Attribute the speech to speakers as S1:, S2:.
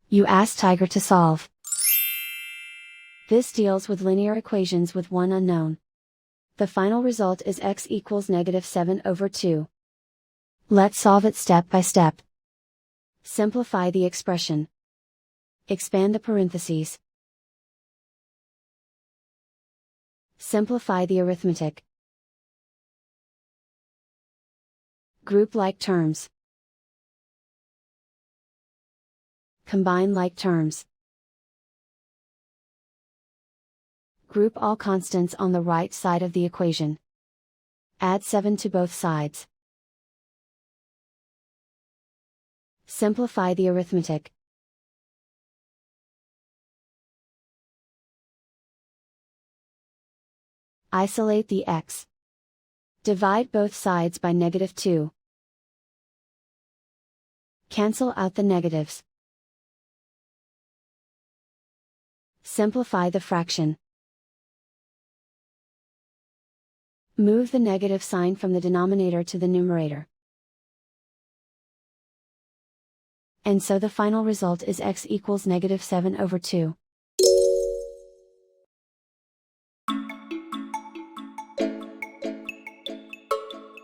S1: You ask Tiger to solve. This deals with linear equations with one unknown. The final result is x equals -7/2. Let's solve it step by step. Simplify the expression. Expand the parentheses. Simplify the arithmetic. Group like terms. Combine like terms. Group all constants on the right side of the equation. Add 7 to both sides. Simplify the arithmetic. Isolate the x. Divide both sides by -2. Cancel out the negatives. Simplify the fraction. Move the negative sign from the denominator to the numerator. And so the final result is x equals -7/2.